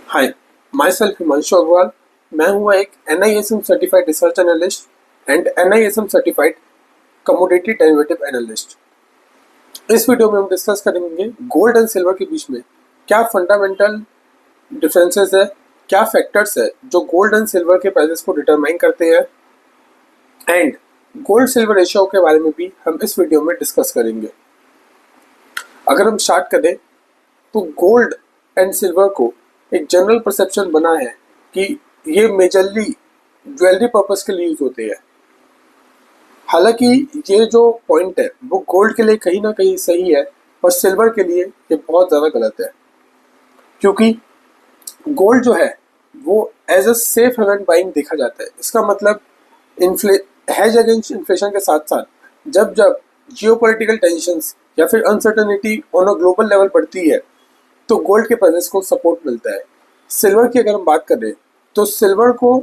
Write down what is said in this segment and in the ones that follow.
हाय, myself Himanshu Agarwal. मैं हूँ एक NISM certified research analyst and NISM certified commodity derivative analyst. इस वीडियो में हम डिस्कस करेंगे गोल्ड एंड सिल्वर के बीच में क्या फंडामेंटल डिफरेंसेस है, क्या फैक्टर्स है जो गोल्ड एंड सिल्वर के प्राइसेस को डिटरमाइन करते हैं, एंड गोल्ड सिल्वर रेशियो के बारे में भी हम इस वीडियो में डिस्कस करेंगे। अगर हम स्टार्ट करें तो गोल्ड एंड सिल्वर को एक जनरल परसेप्शन बना है कि ये मेजरली ज्वेलरी पर्पस के लिए यूज होते हैं। हालांकि ये जो पॉइंट है वो गोल्ड के लिए कहीं ना कहीं सही है, पर सिल्वर के लिए ये बहुत ज़्यादा गलत है, क्योंकि गोल्ड जो है वो as a safe haven buying देखा जाता है। इसका मतलब हेज अगेंस्ट इन्फ्लेशन के साथ साथ जब जब जियोपॉलिटिकल टेंशंस या फिर uncertainty on a global level बढ़ती है तो गोल्ड के प्राइसेस को सपोर्ट मिलता है। सिल्वर की अगर हम बात करें तो सिल्वर को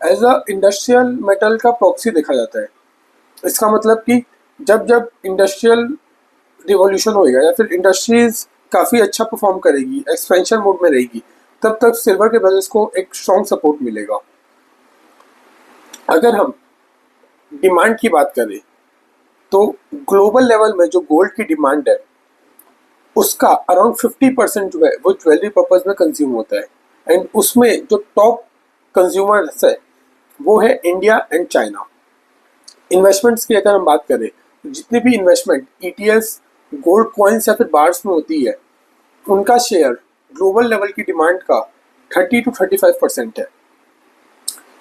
एज अ इंडस्ट्रियल मेटल का प्रॉक्सी देखा जाता है। इसका मतलब कि जब जब इंडस्ट्रियल रिवॉल्यूशन होएगा या फिर इंडस्ट्रीज काफ़ी अच्छा परफॉर्म करेगी, एक्सपेंशन मोड में रहेगी, तब तक सिल्वर के प्राइसेस को एक स्ट्रॉन्ग सपोर्ट मिलेगा। अगर हम डिमांड की बात करें तो ग्लोबल लेवल में जो गोल्ड की डिमांड है उसका अराउंड 50% जो है वो ज्वेलरी पर्पज में कंज्यूम होता है, एंड उसमें जो टॉप कंज्यूमर्स है वो है इंडिया एंड चाइना। इन्वेस्टमेंट्स की अगर हम बात करें तो जितनी भी इन्वेस्टमेंट ETS, गोल्ड कॉइन्स या फिर बार्स में होती है उनका शेयर ग्लोबल लेवल की डिमांड का 30 to 35% है।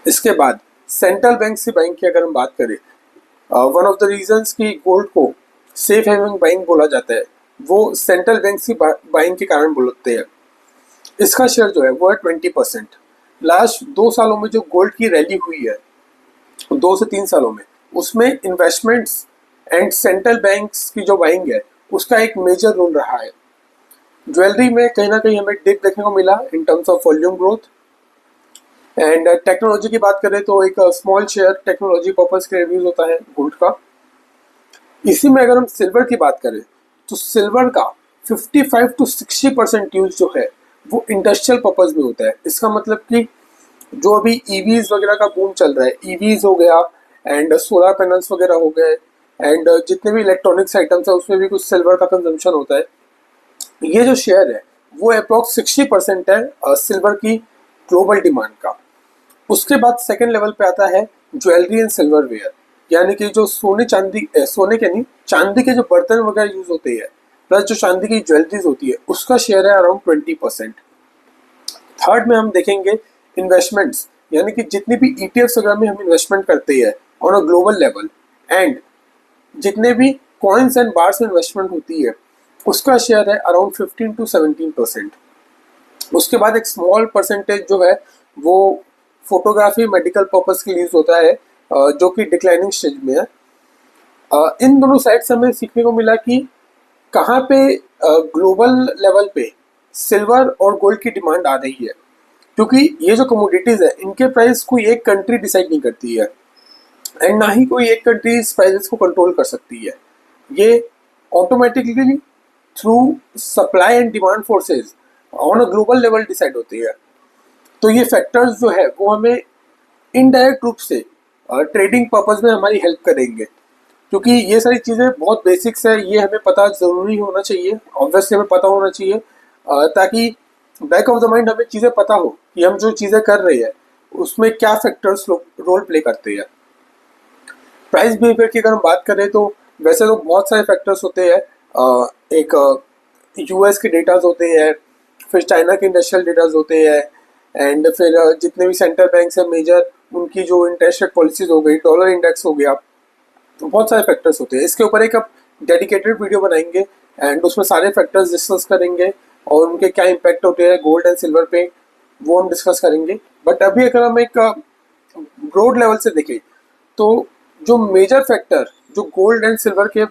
इसके बाद सेंट्रल बैंक से बाइंग की अगर हम बात करें, वन ऑफ द रीजंस कि गोल्ड को सेफ हेवन बाइंग बोला जाता है वो सेंट्रल बैंक से बाइंग के कारण बोलते हैं। इसका शेयर जो है वो है 20%। लास्ट 2 सालों में जो गोल्ड की रैली हुई है, 2 से 3 सालों में, उसमें इन्वेस्टमेंट्स एंड सेंट्रल बैंक्स की जो बाइंग है उसका एक मेजर रोल रहा है। ज्वेलरी में कहीं ना कहीं हमें डिप देखने को मिला in terms of volume growth. And technology की बात करें तो एक स्मॉल शेयर टेक्नोलॉजी पर्पज के लिए यूज होता है गोल्ड का। इसी में अगर हम सिल्वर की बात करें तो सिल्वर का 55 to 60% यूज जो है वो इंडस्ट्रियल पर्पज में होता है। इसका मतलब कि जो अभी EVs वगैरह का बूम चल रहा है, EVs हो गया एंड सोलर पैनल्स वगैरह हो गए, एंड जितने भी इलेक्ट्रॉनिक्स आइटम्स है उसमें भी कुछ सिल्वर का कंजम्पशन होता है। ये जो शेयर है वो अप्रॉक्स 60% है सिल्वर की ग्लोबल डिमांड का। उसके बाद सेकेंड लेवल पे आता है ज्वेलरी एंड सिल्वर वेयर, यानी कि जो सोने के नहीं, चांदी के जो बर्तन वगैरह यूज होते हैं प्लस जो चांदी की ज्वेलरीज होती है उसका शेयर है अराउंड 20%। थर्ड में हम देखेंगे इन्वेस्टमेंट्स, यानी कि जितनी भी ETFs वगैरह में हम इन्वेस्टमेंट करते हैं on a global level, and जितने भी कॉइन्स एंड बार्स में इन्वेस्टमेंट होती है उसका शेयर है अराउंड 15 to 17%। उसके बाद एक स्मॉल परसेंटेज जो है वो फोटोग्राफी मेडिकल पर्पज के लिए यूज होता है, जो कि डिक्लाइनिंग स्टेज में है। इन दोनों साइड से हमें सीखने को मिला कि कहाँ पे ग्लोबल लेवल पे सिल्वर और गोल्ड की डिमांड आ रही है, क्योंकि ये जो कमोडिटीज है इनके प्राइस कोई एक कंट्री डिसाइड नहीं करती है, एंड ना ही कोई एक कंट्री इस प्राइसेस को कंट्रोल कर सकती है। ये automatically through supply and demand forces on a global level decide होती है। तो ये फैक्टर्स जो है वो हमें इनडायरेक्ट रूप से ट्रेडिंग पर्पज में हमारी हेल्प करेंगे, क्योंकि ये सारी चीज़ें बहुत बेसिक्स है, ये हमें पता ज़रूरी होना चाहिए, ऑब्वियसली हमें पता होना चाहिए, ताकि बैक ऑफ द माइंड हमें चीज़ें पता हो कि हम जो चीज़ें कर रहे हैं उसमें क्या फैक्टर्स रोल प्ले करते हैं। प्राइस बिहेवियर की अगर हम बात करें तो वैसे तो बहुत सारे फैक्टर्स होते हैं। एक US के डेटाज होते हैं, फिर चाइना के इंडस्ट्रियल डेटाज होते हैं, एंड फिर जितने भी सेंट्रल बैंक्स हैं मेजर उनकी जो इंटरेस्ट रेट पॉलिसीज हो गई, डॉलर इंडेक्स हो गया, तो बहुत सारे फैक्टर्स होते हैं। इसके ऊपर एक अब डेडिकेटेड वीडियो बनाएंगे एंड उसमें सारे फैक्टर्स डिस्कस करेंगे और उनके क्या इम्पैक्ट होते हैं गोल्ड एंड सिल्वर पे, वो हम डिस्कस करेंगे। बट अभी अगर हम एक ब्रॉड लेवल से देखें तो जो मेजर फैक्टर जो गोल्ड एंड सिल्वर के,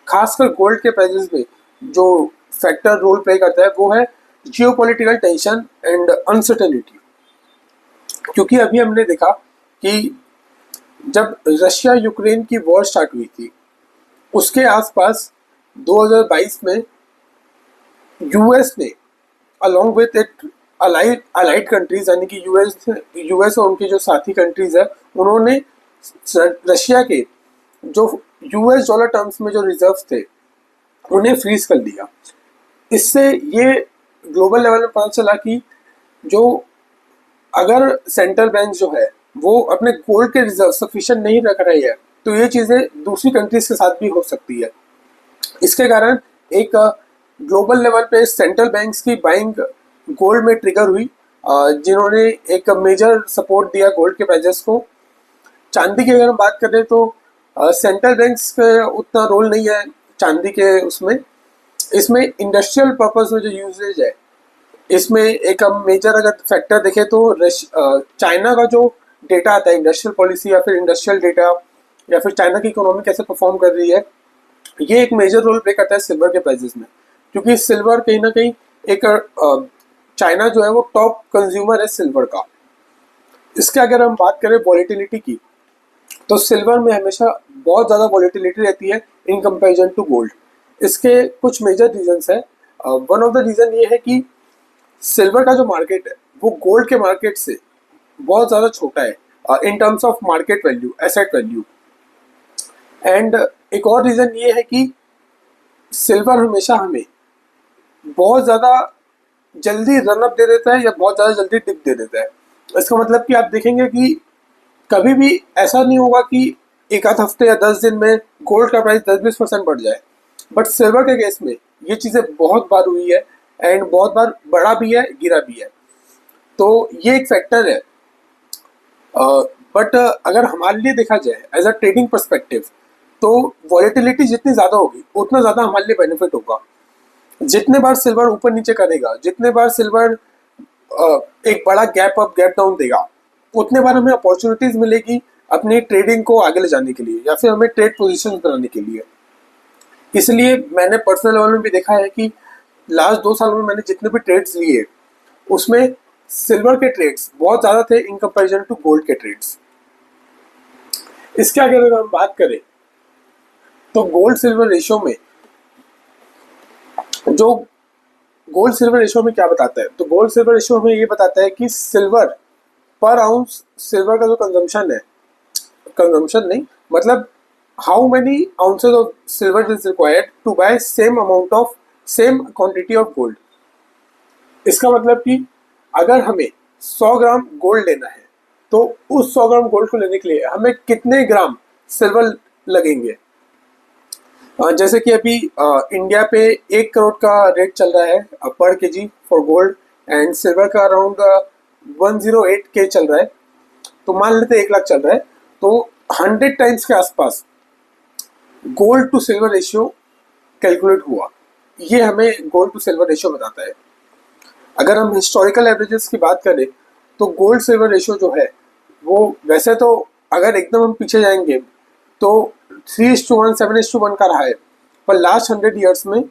खासकर गोल्ड के प्राइसेस में जो फैक्टर रोल प्ले करता है वो है जियोपॉलिटिकल टेंशन एंड अनसर्टेनिटी। क्योंकि अभी हमने देखा कि जब रशिया यूक्रेन की वॉर स्टार्ट हुई थी उसके आसपास 2022 में US ने along with it allied countries यानी कि यूएस और उनके जो साथी कंट्रीज है, उन्होंने रशिया के जो यूएस डॉलर टर्म्स में जो रिजर्व्स थे उन्हें फ्रीज कर दिया। इससे ये ग्लोबल लेवल में पता चला कि जो अगर सेंट्रल बैंक जो है वो अपने गोल्ड के रिजर्व सफिशिएंट नहीं रख रही है, तो ये चीज़ें दूसरी कंट्रीज के साथ भी हो सकती है। इसके कारण एक ग्लोबल लेवल पे सेंट्रल बैंक्स की बाइंग गोल्ड में ट्रिगर हुई, जिन्होंने एक मेजर सपोर्ट दिया गोल्ड के प्राइजेस को। चांदी की अगर हम बात करें तो सेंट्रल बैंक्स का उतना रोल नहीं है चांदी के उसमें। इसमें इंडस्ट्रियल पर्पस में जो यूजेज है, इसमें एक हम मेजर अगर फैक्टर देखें तो चाइना का जो डेटा आता है इंडस्ट्रियल पॉलिसी या फिर इंडस्ट्रियल डेटा या फिर चाइना की इकोनॉमी कैसे परफॉर्म कर रही है, ये एक मेजर रोल प्ले करता है सिल्वर के प्राइसेस में। क्योंकि सिल्वर कहीं ना कहीं एक चाइना जो है वो टॉप कंज्यूमर है सिल्वर का। इसके अगर हम बात करें वॉलेटिलिटी की, तो सिल्वर में हमेशा बहुत ज़्यादा वॉलेटिलिटी रहती है इन कंपैरिजन टू गोल्ड। इसके कुछ मेजर रीजंस है। वन ऑफ द रीज़न ये है कि सिल्वर का जो मार्केट है वो गोल्ड के मार्केट से बहुत ज़्यादा छोटा है in terms of market value, asset value. And एक और रीज़न ये है कि सिल्वर हमेशा हमें बहुत ज़्यादा जल्दी रन अप दे देता है या बहुत ज़्यादा जल्दी डिप दे देता है। इसका मतलब कि आप देखेंगे कि कभी भी ऐसा नहीं होगा कि एक आध हफ्ते या 10 दिन में गोल्ड का प्राइस 10-20% बढ़ जाए, बट सिल्वर के केस में ये चीज़ें बहुत बार हुई है एंड बहुत बार बढ़ा भी है, गिरा भी है। तो ये एक फैक्टर है। बट अगर हमारे लिए देखा जाए एज अ ट्रेडिंग पर्सपेक्टिव, तो वॉलेटिलिटी जितनी ज़्यादा होगी उतना ज़्यादा हमारे लिए बेनिफिट होगा। जितने बार सिल्वर ऊपर नीचे करेगा, जितने बार सिल्वर एक बड़ा गैप अप गैप डाउन देगा, उतने बार हमें अपॉर्चुनिटीज मिलेगी अपनी ट्रेडिंग को आगे ले जाने के लिए या फिर हमें ट्रेड पोजीशन बनाने के लिए। इसलिए मैंने पर्सनल लेवल में भी देखा है कि लास्ट 2 सालों में मैंने जितने भी ट्रेड्स लिए उसमें सिल्वर के ट्रेड्स बहुत ज़्यादा थे इन कंपैरिजन टू गोल्ड के ट्रेड्स। इसके आगे अगर हम बात करें तो गोल्ड सिल्वर रेशियो में क्या बताता है, तो गोल्ड सिल्वर रेशियो हमें ये बताता है कि सिल्वर पर आउंस सिल्वर का जो कंजम्पशन नहीं, मतलब how many ounces of silver is required to buy same quantity of gold. इसका मतलब कि अगर हमें 100 ग्राम गोल्ड लेना है तो उस 100 ग्राम गोल्ड को लेने के लिए हमें कितने ग्राम सिल्वर लगेंगे। जैसे कि अभी इंडिया पे 1 करोड़ का रेट चल रहा है पर KG for gold and silver का अराउंड 108K चल रहा है। तो मान लेते 1 लाख चल रहा है, तो 100 टाइम्स के आसपास gold to silver ratio calculate हुआ। ये हमें गोल्ड टू सिल्वर रेशियो बताता है। अगर हम हिस्टोरिकल एवरेजेस की बात करें तो गोल्ड सिल्वर रेशियो जो है वो वैसे तो अगर एकदम हम पीछे जाएंगे तो 3:1 7:1 का रहा है, पर लास्ट 100 ईयर्स में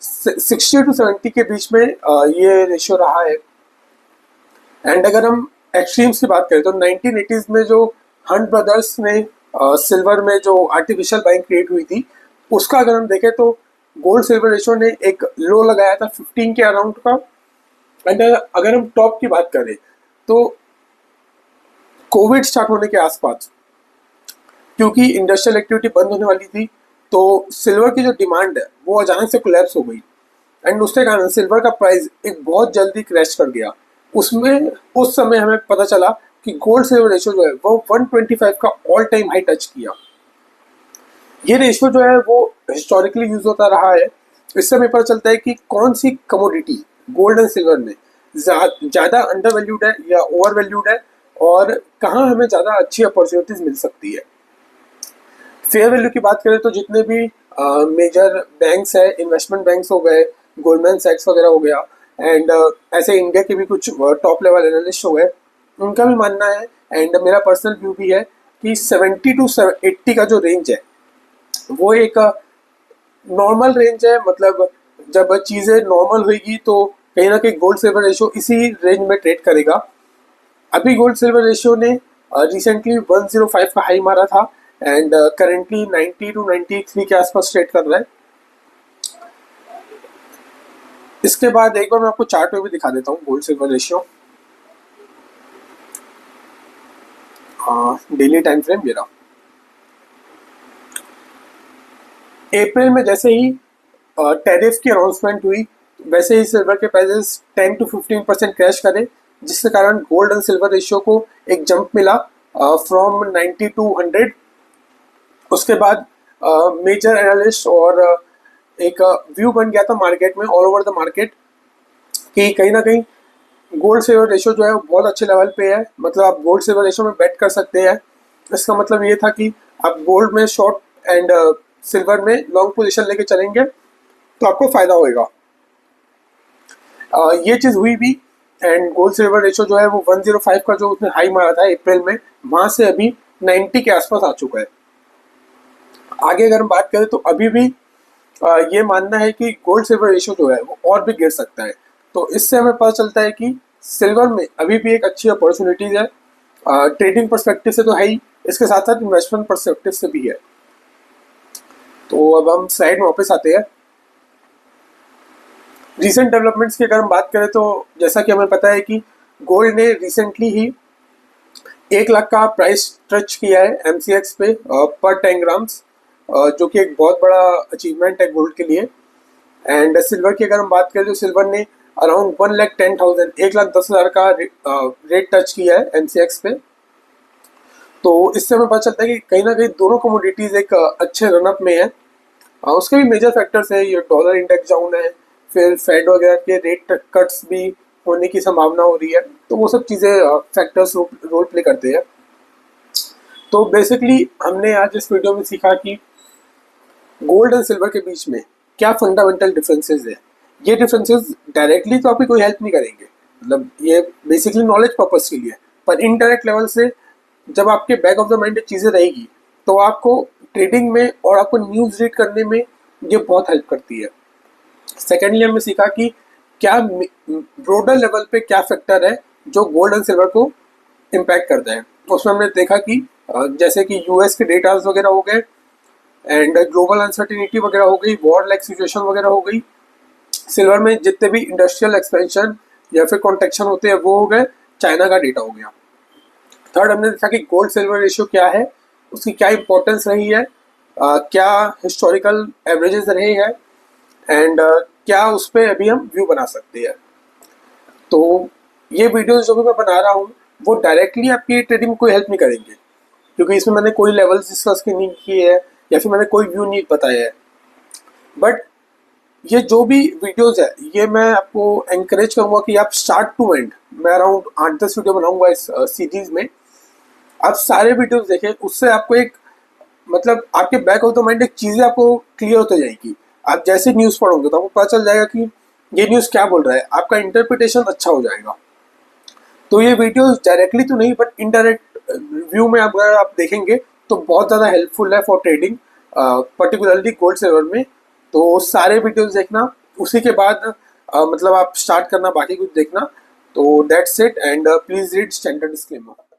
60 to 70 के बीच में ये रेशियो रहा है। एंड अगर हम एक्सट्रीम्स की बात करें तो 1980s में जो हंट ब्रदर्स ने सिल्वर में जो आर्टिफिशियल बाइंग क्रिएट हुई थी, उसका अगर हम देखें तो गोल्ड सिल्वर रेशियो ने एक लो लगाया था 15 के अराउंड का। एंड अगर हम टॉप की बात करें तो कोविड स्टार्ट होने के आसपास, क्योंकि इंडस्ट्रियल एक्टिविटी बंद होने वाली थी, तो सिल्वर की जो डिमांड है वो अचानक से कोलैप्स हो गई एंड उसके कारण सिल्वर का प्राइस एक बहुत जल्दी क्रैश कर गया। उस समय हमें पता चला कि गोल्ड सिल्वर रेशियो जो है वो 125 का ऑल टाइम हाई टच किया। ये रेशियो जो है वो हिस्टोरिकली यूज होता रहा है। इससे हमें पता चलता है कि कौन सी कमोडिटी गोल्ड एंड सिल्वर में ज़्यादा अंडर वैल्यूड है या ओवर वैल्यूड है और कहाँ हमें ज़्यादा अच्छी अपॉर्चुनिटीज मिल सकती है। फेयर वैल्यू की बात करें तो जितने भी मेजर बैंक्स है, इन्वेस्टमेंट बैंक्स हो गए, गोल्डमैन सैक्स वगैरह हो गया, एंड ऐसे इंडिया के भी कुछ टॉप लेवल एनालिस्ट हो गए, उनका भी मानना है एंड मेरा पर्सनल व्यू भी है कि 70 to 80 का जो रेंज है वो एक नॉर्मल रेंज है। मतलब जब चीज़ें नॉर्मल होगी तो कहीं ना कहीं गोल्ड सिल्वर रेशियो इसी रेंज में ट्रेड करेगा। अभी गोल्ड सिल्वर रेशियो ने रिसेंटली 105 का हाई मारा था एंड करेंटली 90 to 93 के आसपास ट्रेड कर रहा है। इसके बाद एक बार मैं आपको चार्ट में भी दिखा देता हूँ gold silver ratio, daily time frame ये रहा। अप्रैल में जैसे ही टैरिफ की अनाउंसमेंट हुई, वैसे ही सिल्वर के प्राइसेस 10 to 15% क्रैश करे, जिसके कारण गोल्ड एंड सिल्वर रेशियो को एक जंप मिला फ्रॉम 90 to 100। उसके बाद मेजर एनालिस्ट और एक व्यू बन गया था मार्केट में, ऑल ओवर द मार्केट, कि कहीं ना कहीं गोल्ड सिल्वर रेशियो जो है वो बहुत अच्छे लेवल पे है, मतलब आप गोल्ड सिल्वर रेशियो में बेट कर सकते हैं। इसका मतलब ये था कि आप गोल्ड में शॉर्ट एंड सिल्वर में लॉन्ग पोजीशन लेके चलेंगे तो आपको फायदा होएगा। ये चीज़ हुई भी, एंड गोल्ड सिल्वर रेशियो जो है वो 105 का जो उसने हाई मारा था अप्रैल में, वहाँ से अभी 90 के आसपास आ चुका है। आगे अगर हम बात करें तो अभी भी ये मानना है कि गोल्ड सिल्वर रेशियो जो है वो और भी गिर सकता है। तो इससे हमें पता चलता है कि सिल्वर में अभी भी एक अच्छी अपॉर्चुनिटीज है, ट्रेडिंग पर्सपेक्टिव से तो है ही, इसके साथ साथ इन्वेस्टमेंट पर्सपेक्टिव से भी है। तो अब हम स्लाइड में वापस आते हैं। रिसेंट डेवलपमेंट्स की अगर हम बात करें तो जैसा कि हमें पता है कि गोल्ड ने रिसेंटली ही 1 लाख का प्राइस टच किया है MCX पे पर 10 ग्राम्स, जो कि एक बहुत बड़ा अचीवमेंट है गोल्ड के लिए। एंड सिल्वर की अगर हम बात करें तो सिल्वर ने अराउंड 1,10,000 1,10,000 का रेट टच किया है MCX पे। तो इससे हमें पता चलता है कि कहीं ना कहीं दोनों कमोडिटीज़ एक अच्छे रनअप में है। उसके भी मेजर फैक्टर्स है, ये डॉलर इंडेक्स डाउन है, फिर फेड वगैरह के रेट कट्स भी होने की संभावना हो रही है, तो वो सब चीज़ें फैक्टर्स रोल प्ले करते हैं। तो बेसिकली हमने आज इस वीडियो में सीखा कि गोल्ड एंड सिल्वर के बीच में क्या फंडामेंटल डिफरेंसेस है। ये डिफरेंसेस डायरेक्टली तो आपकी कोई हेल्प नहीं करेंगे, मतलब ये बेसिकली नॉलेज पर्पस के लिए, पर इनडायरेक्ट लेवल से जब आपके बैक ऑफ द माइंड चीज़ें रहेगी तो आपको ट्रेडिंग में और आपको न्यूज़ रीड करने में ये बहुत हेल्प करती है। सेकेंडली हमने सीखा कि क्या ब्रॉडर लेवल पे क्या फैक्टर है जो गोल्ड एंड सिल्वर को इम्पैक्ट करता है। उसमें हमने देखा कि जैसे कि यूएस के डेटाज वगैरह हो गए, एंड ग्लोबल अनसर्टिनिटी वगैरह हो गई, वॉर लाइक सिचुएशन वगैरह हो गई। सिल्वर में जितने भी इंडस्ट्रियल एक्सपेंशन या फिर कॉन्ट्रेक्शन होते हैं वो हो गए, चाइना का डेटा हो गया। थर्ड हमने देखा कि गोल्ड सिल्वर रेशियो क्या है, उसकी क्या इंपॉर्टेंस रही है, क्या हिस्टोरिकल एवरेजेस रहे हैं, एंड क्या उस पर अभी हम व्यू बना सकते हैं। तो ये वीडियोस जो भी मैं बना रहा हूँ वो डायरेक्टली आपकी ट्रेडिंग में कोई हेल्प नहीं करेंगे, क्योंकि इसमें मैंने कोई लेवल्स डिस्कस नहीं किए है या फिर मैंने कोई व्यू नहीं बताया है। बट ये जो भी वीडियोस है ये मैं आपको एंकरेज करूँगा कि आप स्टार्ट टू एंड, मैं अराउंड 8-10 वीडियो बनाऊंगा इस सीरीज में, आप सारे वीडियोस देखें। उससे आपको एक मतलब आपके बैक ऑफ द माइंड एक चीज़ें आपको क्लियर होती जाएगी। आप जैसे न्यूज़ पढ़ोगे तो आपको पता चल जाएगा कि ये न्यूज़ क्या बोल रहा है, आपका इंटरप्रिटेशन अच्छा हो जाएगा। तो ये वीडियोस डायरेक्टली तो नहीं बट इनडायरेक्ट व्यू में अगर आप देखेंगे तो बहुत ज़्यादा हेल्पफुल है for trading, particularly gold silver में। तो सारे वीडियोस देखना, उसी के बाद मतलब आप स्टार्ट करना, बाकी कुछ देखना। तो that's it, and please read standard disclaimer.